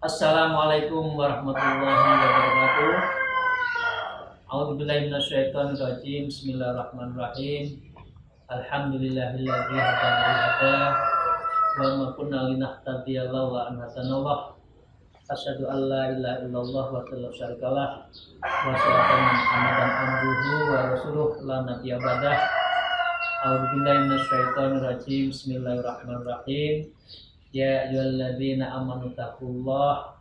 Assalamualaikum warahmatullahi wabarakatuh. A'udzubillahi minasyaitonirrajim. Bismillahirrahmanirrahim. Alhamdulillahilladzi hadana li hada wa ma kunna linahtadiya laula an hadanallah. Asyhadu an la ilaha illallah wa la syarikalah wa asyhadu anna Muhammadan abduhu wa rasuluh la nabiyya ba'dah. A'udzubillahi minasyaitonirrajim. Bismillahirrahmanirrahim. Ya ayyuhalladzina amanu taqullaha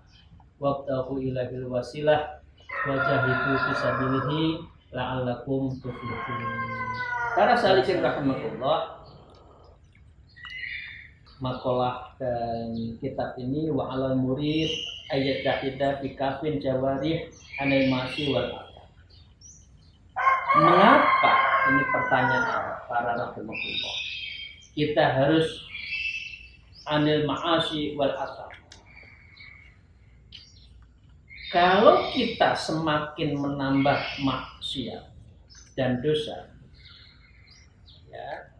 wabtaghu ilaihil wasilah wajahidu fisabilihi la'allakum tuflihun. Para salikin rahimakumullah, makalah dan kitab ini wa alal murid ayat dahida fi kafin jawarih animasi wal akal. Mengapa ini pertanyaan para rahimakumullah? Kita harus anil ma'asi wal asar. Kalau kita semakin menambah maksiat dan dosa, ya,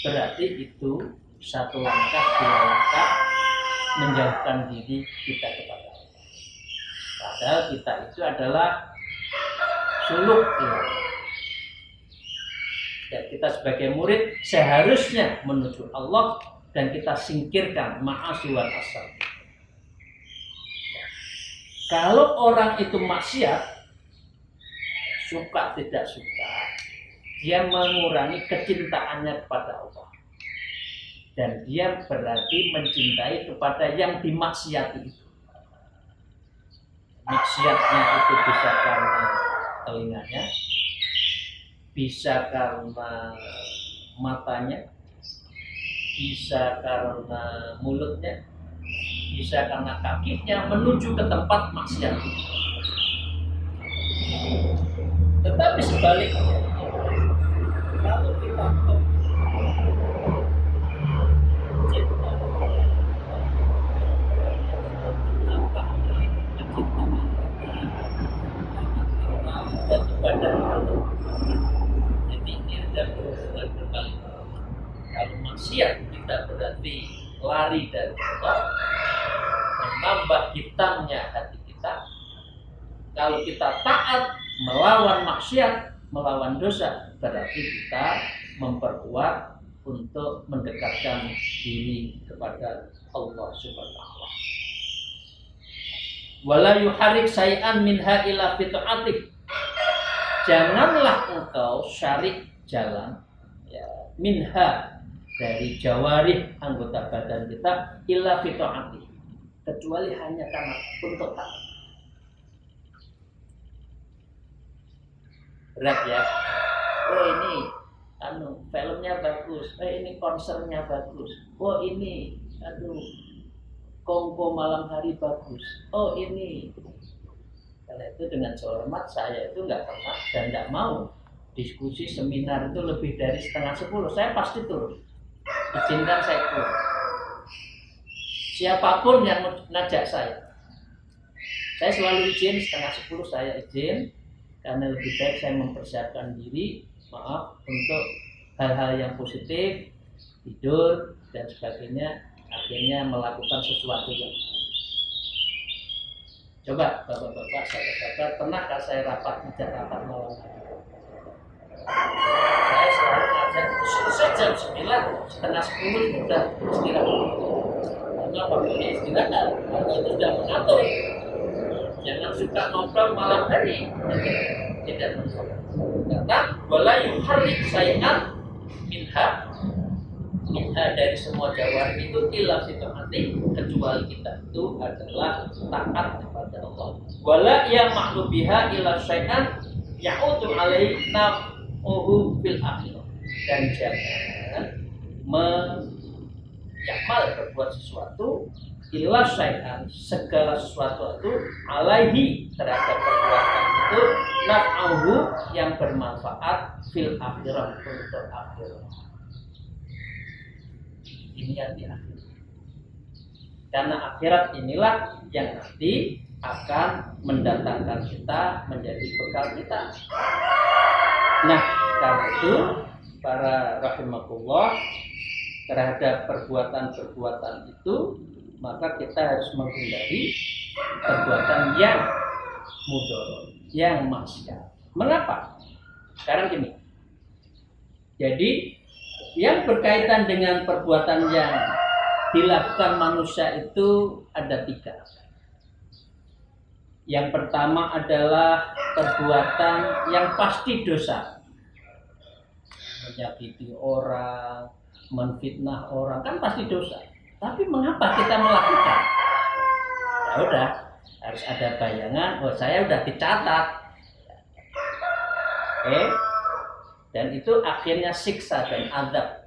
berarti itu satu langkah, dua langkah menjauhkan diri kita kepada Allah. Padahal kita itu adalah suluk ilmu. Dan kita sebagai murid seharusnya menuju Allah dan kita singkirkan ma'asi wal asar. Kalau orang itu maksiat, suka tidak suka, dia mengurangi kecintaannya kepada Allah. Dan dia berarti mencintai kepada yang dimaksiati itu. Maksiatnya itu bisa karena telinganya, bisa karena matanya, bisa karena mulutnya, bisa karena kakinya menuju ke tempat maksiat. Tetapi sebaliknya, kalau kita cinta dan ibadah Allah, jadi ini ada hubungan berbalik. Kalau maksiat kita berarti lari dari Allah, menambah hitamnya hati kita. Kalau kita taat melawan maksiat, melawan dosa, berarti kita memperkuat untuk mendekatkan diri kepada Allah Subhanahu wa taala. Wala yuharik say'an minha ila fi ta'atih. Janganlah engkau syarik jalan, ya, minha dari jawarih anggota badan kita illa fi ta'atih, kecuali hanya karena untuk taat. Berat ya. Oh ini filmnya bagus. Ini konsernya bagus. Oh ini kongko malam hari bagus. Oh ini. Karena itu dengan hormat saya itu nggak pernah dan nggak mau diskusi seminar itu lebih dari 9:30. Saya pasti turun. Izinkan saya turun. Siapapun yang ngajak saya selalu izin. 9:30 saya izin, karena lebih baik saya mempersiapkan diri, untuk hal-hal yang positif, tidur dan sebagainya, akhirnya melakukan sesuatu yang coba bapak-bapak, sahabat-sahabat, pernahkah saya tidak rapat malam hari? Saya selalu ngajak selesai jam 9, 9:30 sudah istirahat. Karena waktunya istirahat, maka itu sudah mengatur. Jangan suka ngobrol malam hari, tidak mengatur. Karena wala yuharrik say'an minha dari semua jawab itu illa fi ta'ati, kecuali kita itu adalah taat kepada Allah. Wala ya ma'lub biha illa syai'an ya'udu alaihi naf'uhu fil akhirah. Dan jangan menyamal berbuat sesuatu illa syai'an, segala sesuatu itu alaihi, terhadap perbuatan itu naf'uhu, yang bermanfaat fil akhirah, untuk akhirat. Ini yang di akhirat. Karena akhirat inilah yang nanti akan mendatangkan kita menjadi bekal kita. Nah, karena itu para rahimakumullah, terhadap perbuatan-perbuatan itu maka kita harus menghindari perbuatan yang mudorot, yang maksiat. Mengapa? Sekarang gini. Jadi yang berkaitan dengan perbuatan yang dilakukan manusia itu ada 3. Yang pertama adalah perbuatan yang pasti dosa. Menyakiti orang, menfitnah orang, kan pasti dosa. Tapi mengapa kita melakukan? Ya udah, harus ada bayangan, oh saya udah dicatat. Oke? Dan itu akhirnya siksa dan azab.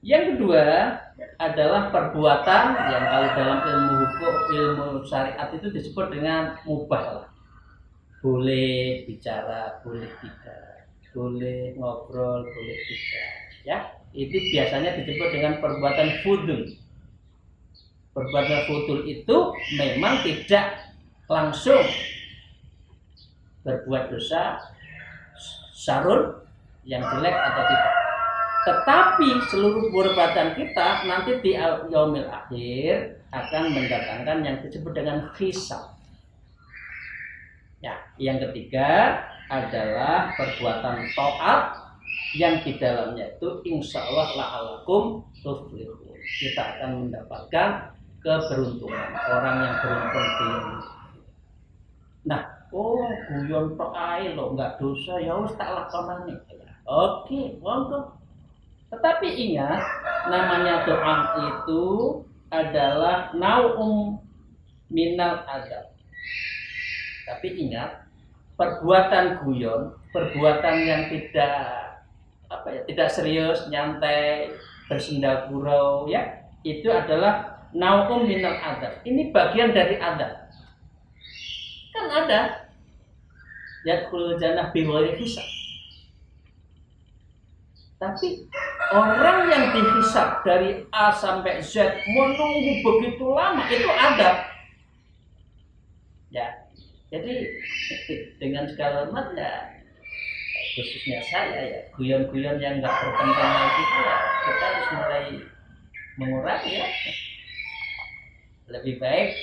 Yang kedua adalah perbuatan yang kalau dalam ilmu hukum, ilmu syariat itu disebut dengan mubah lah. Boleh bicara, boleh tidak, boleh ngobrol, boleh tidak. Ya, itu biasanya disebut dengan perbuatan fudul. Perbuatan fudul itu memang tidak langsung berbuat dosa syarun yang jelek atau tidak. Tetapi seluruh perbuatan kita nanti di yaumil akhir akan mendatangkan yang disebut dengan hisab. Ya, yang ketiga adalah perbuatan taat yang di dalamnya itu insya Allah la'alakum tuflihun. Kita akan mendapatkan keberuntungan, orang yang beruntung di dunia. Nah, guyon tok ae lho enggak dosa ya wis tak lakonane. Oke, monggo. Tetapi ingat, namanya doa itu adalah naum minal adab. Tapi ingat, perbuatan guyon, perbuatan yang tidak serius, nyantai, bersenda gurau, ya, itu adalah naum minal adab. Ini bagian dari adab. Kan ada yadkhulul jannah bighairi hisab. Tapi orang yang dihisab dari A sampai Z menunggu begitu lama itu ada. Ya, jadi dengan segala hormat ya, khususnya saya ya, guyon-guyon yang nggak berkembang lagi itu ya, kita harus mulai mengurangi ya. Lebih baik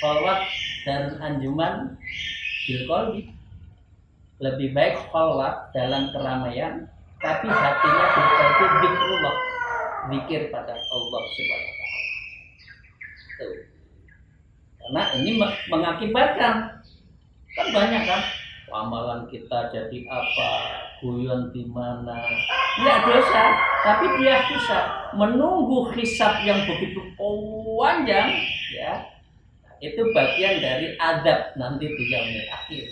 khalwat dan anjuman bilqolbi. Lebih baik khalwat dalam keramaian, tapi hatinya berarti zikrullah, zikir pada Allah Subhanahu wa taala. Karena ini mengakibatkan kan banyak kan amalan kita jadi apa, guyon di mana. Ya dosa, tapi dia hisab, menunggu hisab yang begitu panjang ya. Itu bagian dari adab nanti di yaumil akhir.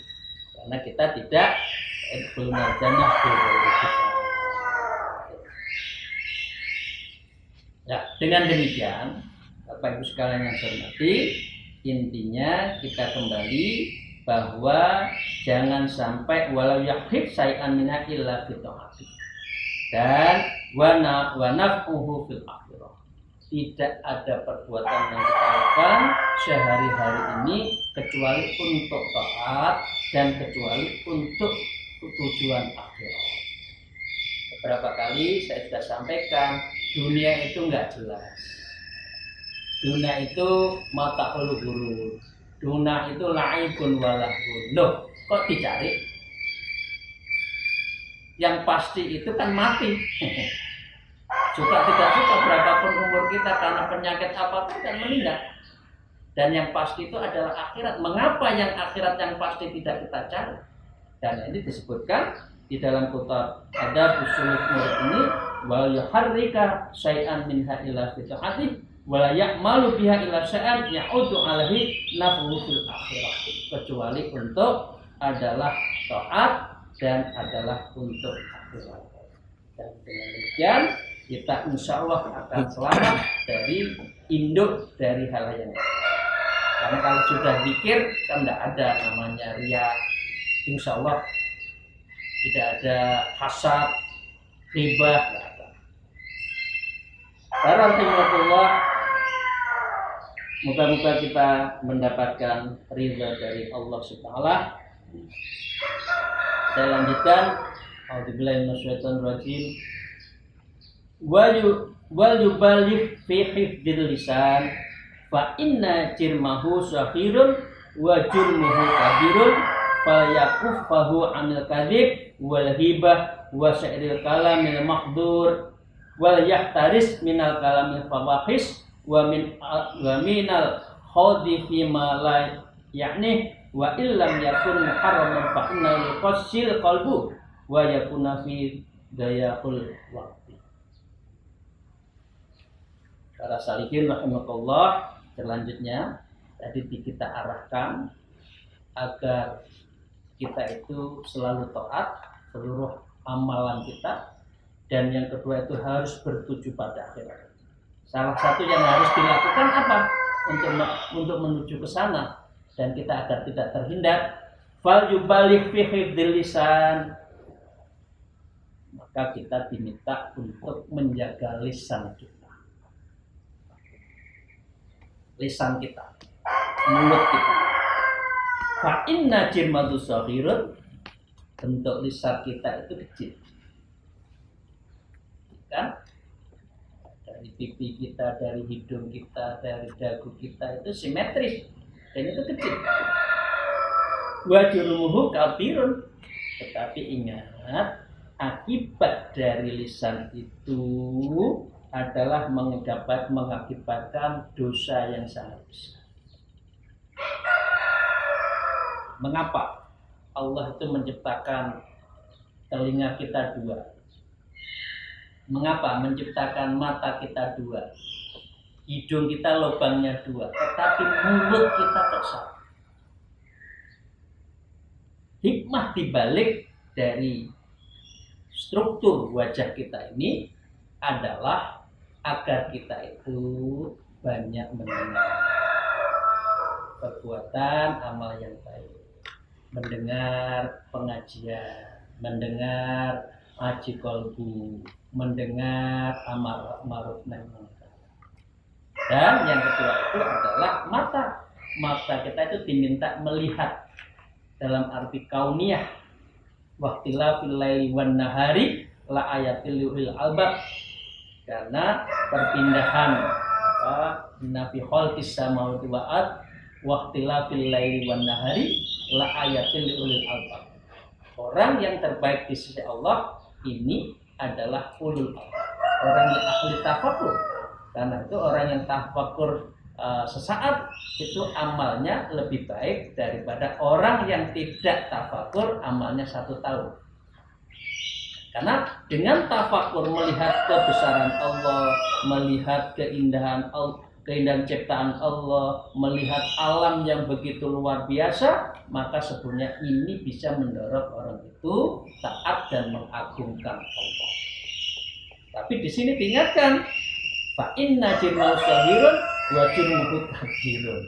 Karena kita tidak jannah ya, dengan demikian Bapak Ibu sekalian yang saya hormati, intinya kita kembali bahwa jangan sampai walau yahib syai'an minha illa fi ta'ati dan wa naf'uhu fil akhirah. Tidak ada perbuatan yang kita lakukan sehari-hari ini kecuali untuk taat dan kecuali untuk tujuan akhirat. Beberapa kali saya sudah sampaikan, dunia itu enggak jelas. Dunia itu mata ulu-ulu. Dunia itu la'ibun walahun. Loh, kok dicari? Yang pasti itu kan mati. Suka tidak suka berapapun umur kita karena penyakit apapun kan meninggal. Dan yang pasti itu adalah akhirat. Mengapa yang akhirat yang pasti tidak kita cari? Dan ini disebutkan di dalam kitab ada usulul murid ini, wal yuharrika syai'an minha ila fitahati wala ya'malu biha ila syai'an ya'udu alaihi naf'u fil akhirah. Kecuali untuk adalah taat dan adalah untuk akhirat. Dan dengan demikian kita insya Allah akan selamat dari induk dari hal yang lain. Karena kalau sudah zikir kan tidak ada namanya riya, insya Allah tidak ada hasad, ghibah, tidak ada. Alhamdulillah, moga-moga kita mendapatkan ridha dari Allah Subhanahu wa taala. Saya lanjutkan. A'udzubillahi minasyaitonir rajim. wal yubaligh fi hifdzil lisan fa inna jirmahu sahirun wa jurmuhu kabirun falyakuffahu anil kadhib wal hibah wa sa'iril kalamil mahdur wal yahtaris minal kalamil fawahis wa minal khawdi fi ma la yakni wa illam yakun muharraman fa inna yuqassil qalbu wa yakuna fi dayaqul waqti. Para salihin rahimakallah, selanjutnya tadi kita arahkan agar kita itu selalu taat seluruh amalan kita, dan yang kedua itu harus bertuju pada akhirat. Salah satu yang harus dilakukan apa untuk menuju ke sana dan kita agar tidak terhindar, fal yubaligh fi hifdzil lisan, maka kita diminta untuk menjaga lisan kita. Lisan kita, mulut kita. Fa inna jirmatu saghirun, bentuk lisan kita itu kecil. Kan? Dari pipi kita, dari hidung kita, dari dagu kita itu simetris dan itu kecil. Wa jurmuhu kabirun, tetapi ingat, akibat dari lisan itu adalah mengakibatkan dosa yang sangat besar. Mengapa Allah itu menciptakan telinga kita dua? Mengapa menciptakan mata kita dua? Hidung kita lubangnya dua, tetapi mulut kita satu. Hikmah dibalik dari struktur wajah kita ini adalah agar kita itu banyak mendengar perbuatan amal yang baik, mendengar pengajian, mendengar haji kolbu, mendengar amar ma'ruf nahi munkar. Dan yang kedua itu adalah mata. Mata kita itu diminta melihat dalam arti kauniyah. Waqtilafil laili wan nahari la ayatil lil albab, karena perpindahan nafi khalqis samawati wal ard waqtilafil laili wan nahari la ayatil lil albab. Orang yang terbaik di sisi Allah ini adalah ulul albab, orang yang ahli tafakur. Karena itu orang yang tafakur sesaat itu amalnya lebih baik daripada orang yang tidak tafakur amalnya 1 tahun. Karena dengan tafakur melihat kebesaran Allah, melihat keindahan Allah, keindahan ciptaan Allah, melihat alam yang begitu luar biasa, maka sebenarnya ini bisa mendorong orang itu taat dan mengagungkan Allah. Tapi di sini diingatkan, fa inna jirmahu sahirun wa jurmuhu kabirun.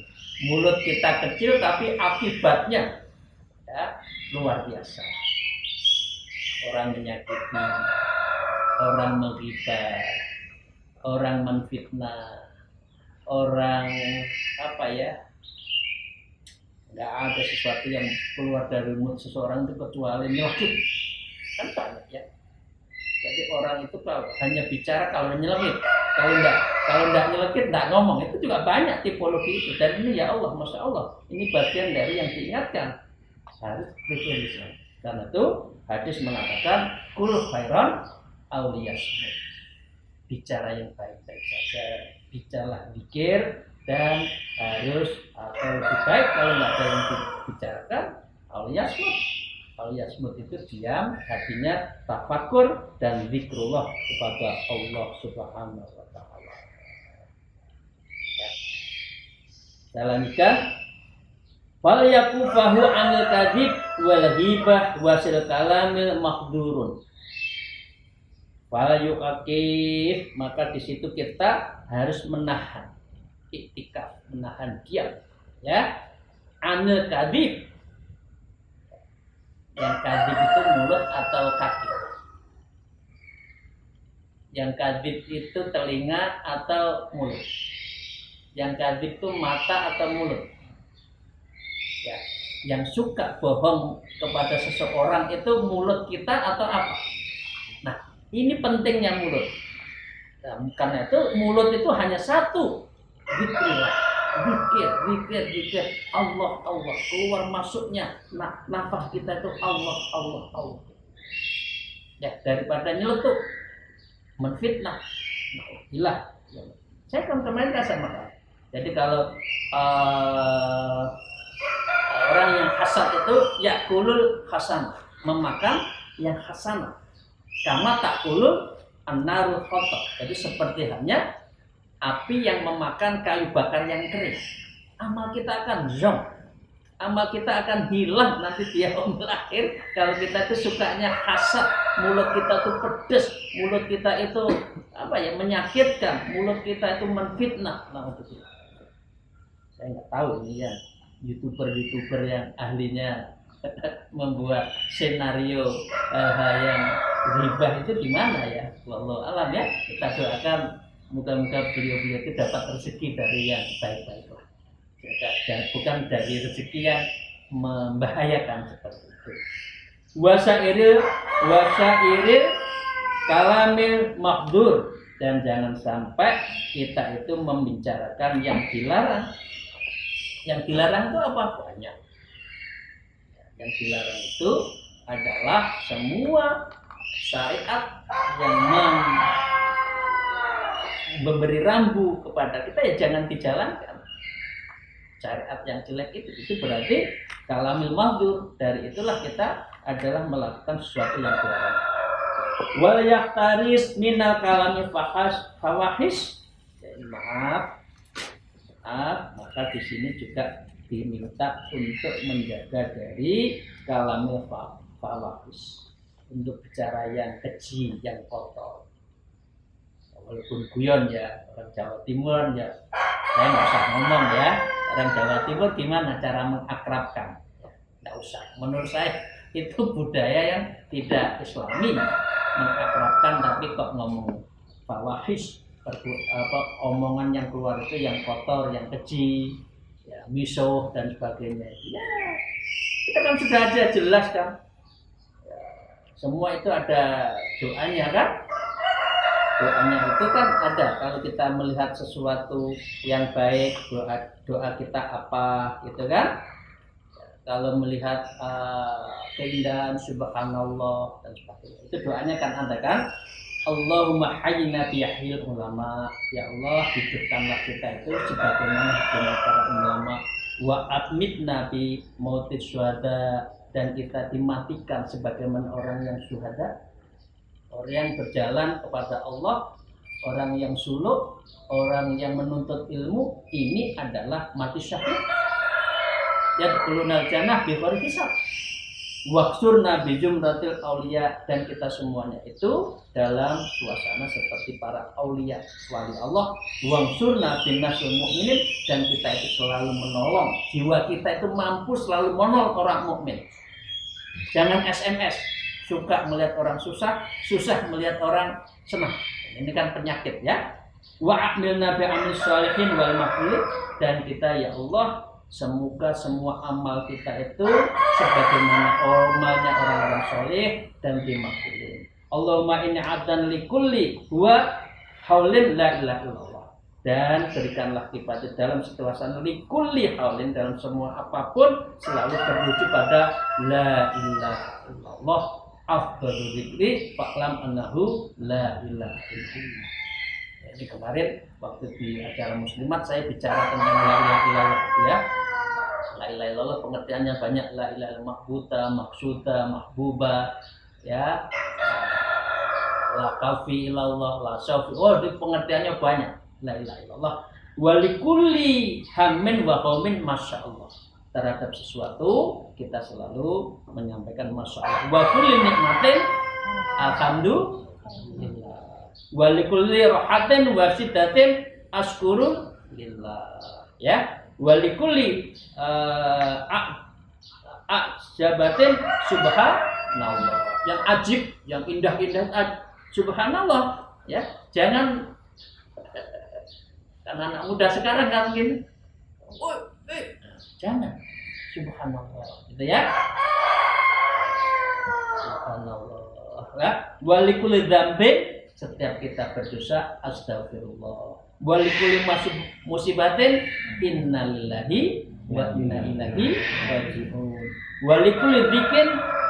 Mulut kita kecil tapi akibatnya ya, luar biasa. Orang menyakiti, orang menghina, orang menfitnah, orang nggak ada sesuatu yang keluar dari mulut seseorang itu kecuali nyelekit, kan banyak ya. Jadi orang itu hanya bicara kalau nyelekit, kalau nggak nyelekit nggak ngomong, itu juga banyak tipologi itu. Dan ini ya Allah, masya Allah, ini bagian dari yang diingatkan harus berlisan. Karena itu hadis mengatakan kul khairan auliyasmu, bicara yang baik-baik saja, bicaralah zikir, dan harus atau lebih baik kalau nggak ada yang dibicarakan auliyasmu. Auliyasmu itu diam, hatinya tafakur dan zikrullah kepada Allah Subhanahu wa taala. Saya lanjutkan. Fal yakufahu anil kadzib wal ghibah wasil kalamil mahdurun. Fal yuqif, maka di situ kita harus menahan iktikaf, menahan diam ya. Anil kadzib, yang kadzib itu mulut atau kaki. Yang kadzib itu telinga atau mulut. Yang kadzib itu mata atau mulut. Ya, yang suka bohong kepada seseorang itu mulut kita atau apa? Nah, ini pentingnya mulut. Karena itu mulut itu hanya satu, zikrillah, zikir, Allah, keluar masuknya nafas kita itu Allah. Ya, daripada nyeletuk, menfitnah, hilah. Saya kan kemarin sama. Jadi kalau orang yang hasad itu yakulul hasan, memakan yang hasanah. Kama takulul an-narul khotok. Jadi seperti hanya api yang memakan kayu bakar yang kering. Amal kita akan zong. Amal kita akan hilang nanti di yaumil akhir kalau kita itu sukanya hasad, mulut kita itu pedes, mulut kita itu menyakitkan, mulut kita itu menfitnah. Saya nggak tahu ini ya youtuber yang ahlinya membuat senario hal yang ribah itu gimana ya? Wallahu alam ya. Kita doakan moga-moga beliau itu dapat rezeki dari yang baik-baik lah. Dan bukan dari rezeki yang membahayakan seperti itu. Wasairil kalamil mahdur, dan jangan sampai kita itu membicarakan yang dilarang. Yang dilarang itu apa? Banyak. Yang dilarang itu adalah semua syariat yang memberi rambu kepada kita ya jangan dijalankan. Syariat yang jelek itu berarti kalamil mahdur, dari itulah kita adalah melakukan sesuatu yang dilarang. Wal yahtaris minal kalamil fawahish. Maaf, maka di sini juga diminta untuk menjaga dari kalamil fawahish, untuk bicara yang keji, yang kotor. Walaupun guyon ya, orang Jawa Timur ya, saya nggak usah ngomong ya, orang Jawa Timur gimana cara mengakrabkan, nggak usah. Menurut saya itu budaya yang tidak Islami, mengakrabkan tapi kok ngomong fawahish, omongan yang keluar itu yang kotor, yang keji, ya, misuh dan sebagainya. Ya, kita kan sudah aja jelas kan, ya, semua itu ada doanya kan. Doanya itu kan ada, kalau kita melihat sesuatu yang baik, doa kita apa gitu kan. Kalau melihat keindahan subhanallah dan sebagainya, itu doanya kan ada kan. Allahumma hayyina bi yahyil ulama, ya Allah hidupkanlah kita itu sebagaimana hidupnya para ulama, wa atmitna bi mautis syuhada, dan kita dimatikan sebagaimana orang yang syuhada. Orang yang berjalan kepada Allah, orang yang suluk, orang yang menuntut ilmu, ini adalah mati syahid. Yadkhulunal jannah bighairi hisab. Waqsurna bi jumratil auliya, dan kita semuanya itu dalam suasana seperti para aulia, wali Allah. Waqsurna bin nasrul mu'minin, dan kita itu selalu menolong. Jiwa kita itu mampu selalu menolong orang mukmin. Jangan SMS. Suka melihat orang susah melihat orang senang. Ini kan penyakit ya. Wa aqmilna bi amal sholihin wal maqbulin, dan kita ya Allah semoga semua amal kita itu sebagaimana amalnya orang-orang soleh dan dimakbulin. Allahumma inni abdan likulli wa haulin la ilaha illallah, dan berikanlah kita dalam situasi likulli haulin, dalam semua apapun selalu tertuju pada la ilaha illallah. Afdhalu dzikri fa'lam annahu la ilaha illallah. Jadi kemarin waktu di acara muslimat saya bicara tentang la ilaha illallah ya. La ilaha illallah pengertiannya banyak, la ilaha illallah mahbuta, maksuda, mahbuba ya. La kafi illallah, la syafi. Oh, di pengertiannya banyak. La ilaha illallah. Wa likulli hammin wa qaumin masyaallah. Terhadap sesuatu kita selalu menyampaikan masyaallah. Wa kulli nikmatin alhamdulillah. Wa likulli rahatin wa siddatin asykurun lillah. Ya. Wa likulli ajabatin subhanallah. Yang ajib, yang indah-indah subhanallah ya. Jangan karena anak muda sekarang kan gini. Jangan subhanallah gitu ya. Subhanallah ya. Wa likulli dzambin setiap kita berdosa astagfirullah. Walikuli musibatin innalillahi wa inna ilaihi raji'un. Walikuli dzikin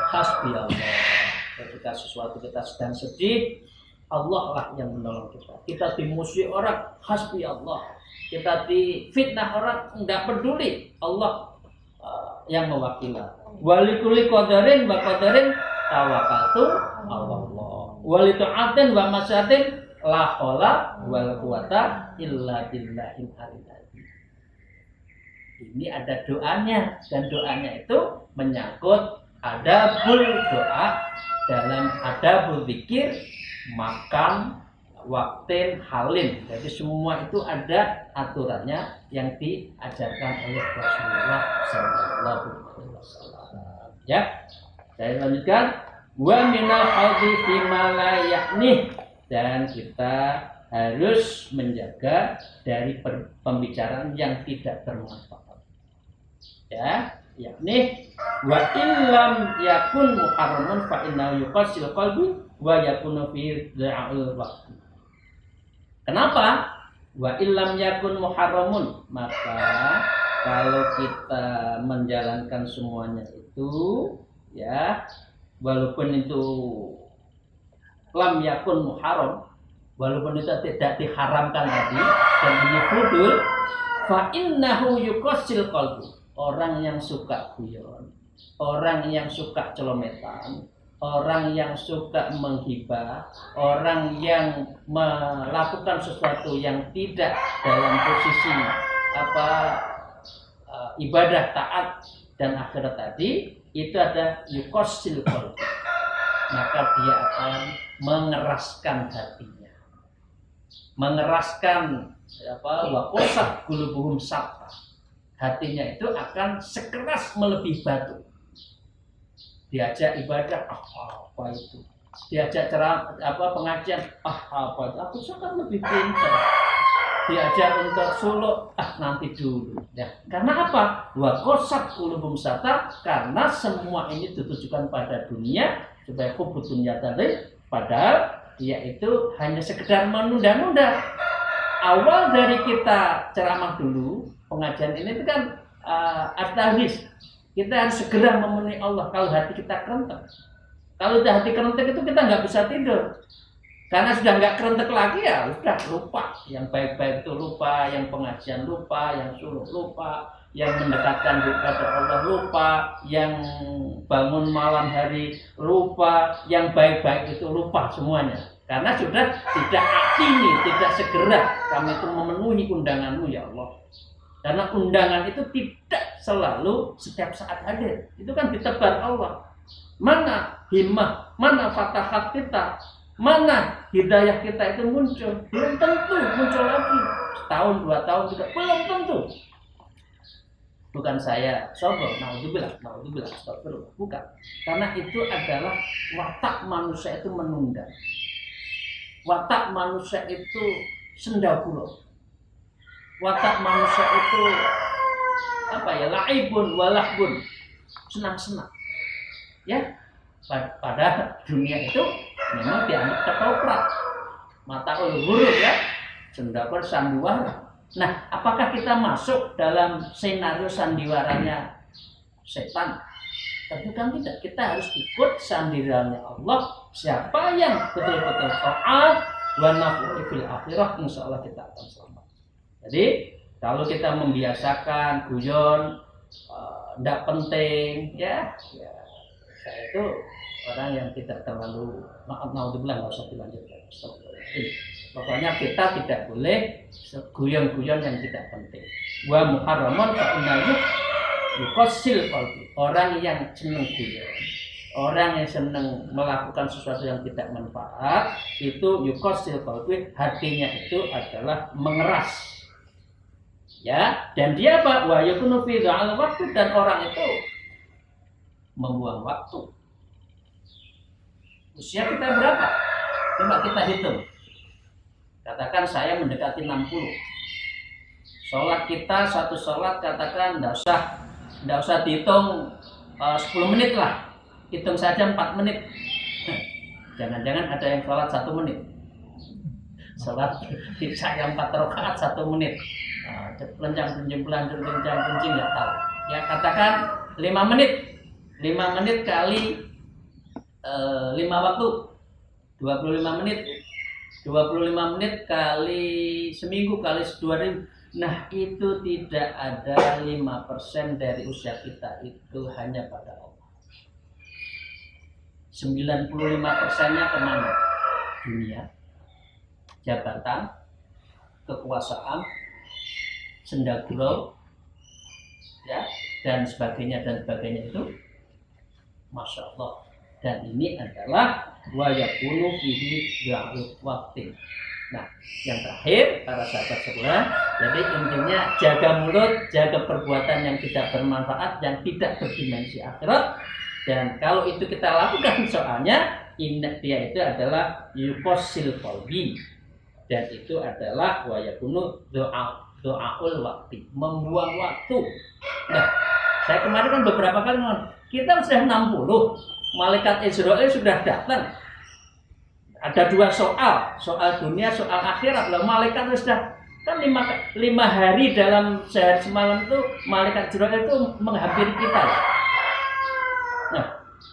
hasbiyallah. Ketika sesuatu kita sedang sedih, Allah lah yang menolong kita. Kita dimusuhi orang, hasbiyallah. Kita difitnah orang, enggak peduli, Allah yang mewakili. Walikuli qadarin wa qadarin tawakkaltu Allah. Walitu'atin wa masyatin la haula wal quwata illa billahil aliyyil azim. Ini ada doanya, dan doanya itu menyangkut adabul doa dalam adabul zikir, makan, waktin, halin. Jadi semua itu ada aturannya yang diajarkan oleh Rasulullah sallallahu alaihi wasallam. Ya. Saya lanjutkan. Wa minal haudi fima la ya'ni, dan kita harus menjaga dari pembicaraan yang tidak bermanfaat. Ya, yakni wa illam yakun muharraman fa innahu yuqasil qalbi wa yakunu fi dha'il waqti. Kenapa? Wa illam yakun muharramun, maka kalau kita menjalankan semuanya itu, ya, walaupun itu lam yakun muharram, walaupun itu tidak diharamkan tadi dan ini fudul, fa innahu yuqasil qalbi. Orang yang suka guyon, orang yang suka celometan, orang yang suka menghibah, orang yang melakukan sesuatu yang tidak dalam posisi ibadah, taat dan akhirat tadi, itu ada yuqasil qalbi. Maka dia akan mengeraskan hatinya, mengeraskan wa qasat qulubuhum satta. Hatinya itu akan sekeras melebihi batu. Diajak ibadah, apa itu? Diajak pengajian, apa itu? Aku sangat lebih pintar. Diajak untuk suluk, nanti dulu. Ya. Karena apa? Wa qasat qulubuhum satta, karena semua ini ditujukan pada dunia, supaya hubud dunya tadi, padahal dia itu hanya sekedar menunda-nunda. Awal dari kita ceramah dulu, pengajian ini itu kan at-tahris. Kita harus segera memenuhi Allah kalau hati kita kerentek. Kalau udah hati kerentek itu kita nggak bisa tidur. Karena sudah nggak kerentek lagi, ya sudah lupa. Yang baik-baik itu lupa, yang pengajian lupa, yang suluk lupa, yang mendekatkan diri kepada Allah lupa, yang bangun malam hari lupa, yang baik-baik itu lupa semuanya. Karena sudah tidak akini, tidak segera kami itu memenuhi undanganmu ya Allah. Karena undangan itu tidak selalu setiap saat hadir. Itu kan ditebar Allah. Mana himmah, mana fatahat kita, mana hidayah kita itu muncul. Belum tentu muncul lagi. Setahun, 2 tahun juga belum tentu. Bukan saya sombong, naudzubillah, astagfirullah. Bukan. Karena itu adalah watak manusia itu menunda. Watak manusia itu sendaguro. Watak manusia itu laibun walahbun, senang-senang. Ya, pada dunia itu memang dianggap ketoprak, mata huruf ya, sendaguro sandiwara. Nah, apakah kita masuk dalam senario sandiwaranya setan? Tentu kan tidak. Kita harus ikut sandirannya Allah. Siapa yang betul-betul taat wa naf'u fil akhirah, insyaallah kita akan selamat. Jadi kalau kita membiasakan guyon, tidak penting, ya saya itu orang yang tidak terlalu naudzubillah, nggak usah dilanjutkan. Pokoknya kita tidak boleh guyon-guyon yang tidak penting. Wa muharraman fa innahu yuqasil qalbi. Orang yang senang guyon, orang yang senang melakukan sesuatu yang tidak manfaat, itu yuqasil qalbi, hatinya itu adalah mengeras. Ya, dan dia apa? Wa yakunu fi dha'al waktu, dan orang itu membuang waktu. Usia kita berapa? Coba kita hitung. Katakan saya mendekati 60. Sholat kita, satu sholat katakan tidak usah dihitung 10 menit lah. Hitung saja 4 menit. Jangan-jangan ada yang sholat 1 menit. Sholat isya yang 4 rakaat 1 menit. Lencang kencing nggak tahu. Ya katakan 5 menit. 5 menit kali 5 waktu 25 menit. 25 menit kali seminggu kali 2 hari. Nah itu tidak ada 5% dari usia kita itu hanya pada Allah. 95%-nya kemana? Dunia, jabatan, kekuasaan, senda gurau, ya, dan sebagainya itu, masya Allah. Dan ini adalah wa yakunu fihi waqtin. Nah, yang terakhir para sahabat sekalian, jadi intinya jaga mulut, jaga perbuatan yang tidak bermanfaat, yang tidak berdimensi akhirat. Dan kalau itu kita lakukan, soalnya dia itu adalah yuqassil qalbi, dan itu adalah wa yakunu doaul waktu, membuang waktu. Nah, saya kemarin kan beberapa kali ngomong, kita sudah 60, malaikat Israel sudah datang. Ada 2 soal dunia, soal akhirat. Lah malaikat sudah kan 5 hari dalam sehari semalam itu malaikat Israel itu menghampiri kita. Nah,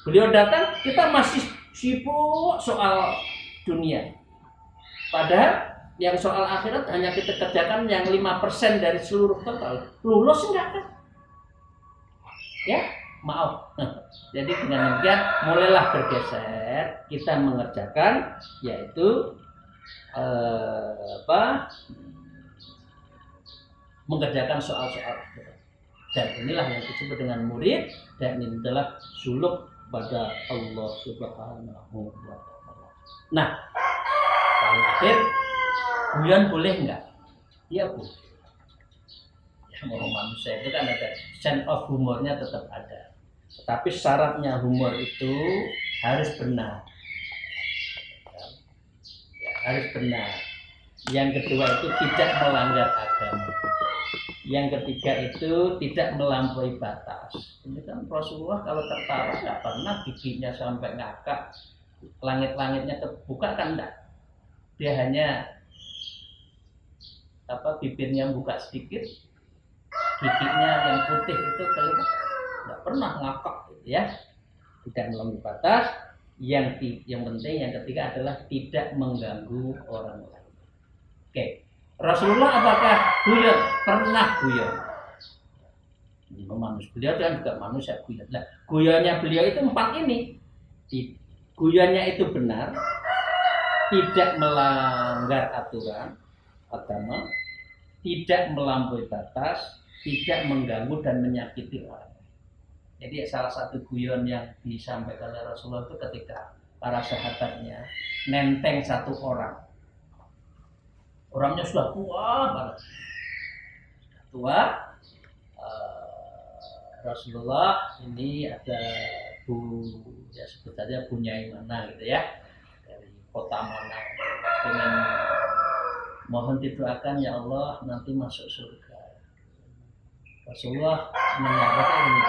beliau datang, kita masih sibuk soal dunia. Padahal yang soal akhirat hanya kita kerjakan yang 5% dari seluruh total. Lulus enggak kan? Ya, maaf. Jadi dengan demikian mulailah bergeser, kita mengerjakan yaitu mengerjakan soal-soal akhirat. Dan inilah yang disebut dengan murid, dan ini adalah suluk pada Allah Subhanahu wa taala. Nah, paling akhir, guyon boleh enggak? Iya boleh. Ya, mau manusia itu kan ada sense of humornya, tetap ada. Tapi syaratnya humor itu harus benar. Ya, harus benar. Yang kedua itu tidak melanggar agama. Yang ketiga itu tidak melampaui batas. Ini kan Rasulullah kalau tertawa nggak pernah giginya sampai ngakak, langit-langitnya terbuka kan enggak. Dia hanya bibirnya buka sedikit, giginya yang putih itu kelihatan, nggak pernah ngakak gitu ya. Tidak melampaui batas. Yang penting yang ketiga adalah tidak mengganggu orang lain. Oke. Rasulullah apakah guyon? Pernah guyon. Beliau kan juga manusia guyon. Nah, guyonnya beliau itu 4 ini. Guyonnya itu benar, tidak melanggar aturan agama, tidak melampaui batas, tidak mengganggu dan menyakiti orang. Jadi salah satu guyon yang disampaikan oleh Rasulullah itu ketika para sahabatnya nenteng satu orang. Orangnya sudah tua banget. Rasulullah ini ada ya sebut saja Bunyai mana gitu ya, dari kota mana, dengan mohon didoakan ya Allah nanti masuk surga. Rasulullah menyatakan ini,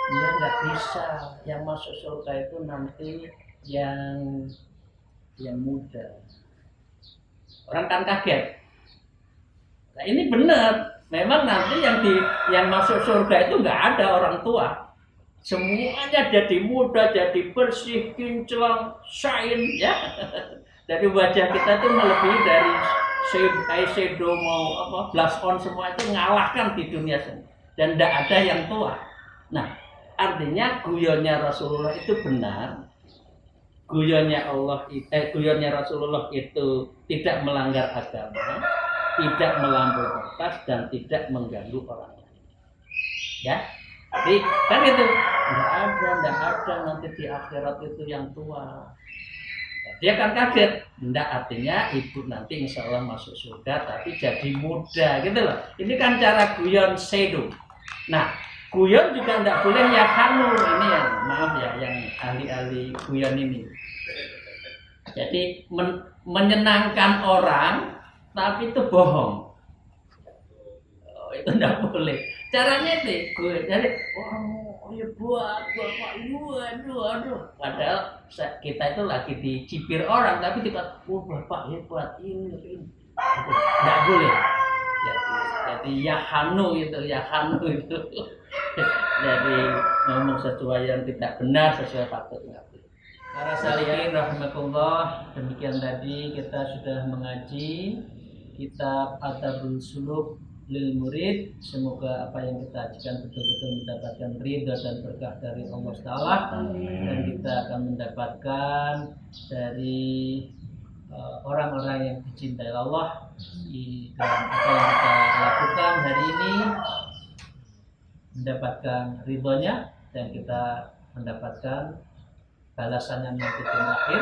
dia nggak bisa, yang masuk surga itu nanti yang muda. Orang kan kaget. Nah ini benar, memang nanti yang masuk surga itu nggak ada orang tua. Semuanya jadi muda, jadi bersih, kinclong, shine ya. Dari wajah kita itu melebihi dari eyeshadow mau blush on, semua itu ngalahkan di dunia semua. Dan tidak ada yang tua. Nah, artinya guyonnya Rasulullah itu benar. Guyonnya Rasulullah itu tidak melanggar agama, tidak melampaui batas, dan tidak mengganggu orang lain. Ya, jadi kan itu nggak ada nanti di akhirat itu yang tua. Dia kan kaget, enggak, artinya ibu nanti insya Allah masuk surga tapi jadi muda gitu loh. Ini kan cara guyon sedo. Nah, guyon juga enggak boleh ya kamu ini yang maaf ya, yang ahli-ahli guyon ini. Jadi menyenangkan orang tapi itu bohong. Itu enggak boleh. Caranya itu jadi oh ya buat bapak ibu, aduh. Padahal kita itu lagi dicibir orang, tapi tiba, oh bapak hebat ini. Nggak boleh. Jadi ya hanu itu. Jadi ngomong sesuai yang tidak benar, sesuai fakta nggak boleh. Para salihin rahimakumullah, demikian tadi kita sudah mengaji kitab Adabul Suluk lil Murid. Semoga apa yang kita ajikan betul-betul mendapatkan ridha dan berkah dari Allah Taala, dan kita akan mendapatkan dari orang-orang yang dicintai Allah. Dan apa yang kita lakukan hari ini mendapatkan ridhonya, dan kita mendapatkan balasannya nanti di akhir.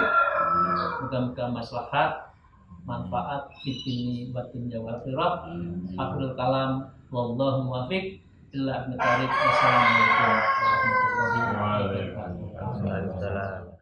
Moga-moga maslahat, manfaat fitni wa dunya wal akhirah. Akhirul kalam wallahu muwaffiq ila aqwamit thariq. Wassalamualaikum warahmatullahi wabarakatuh.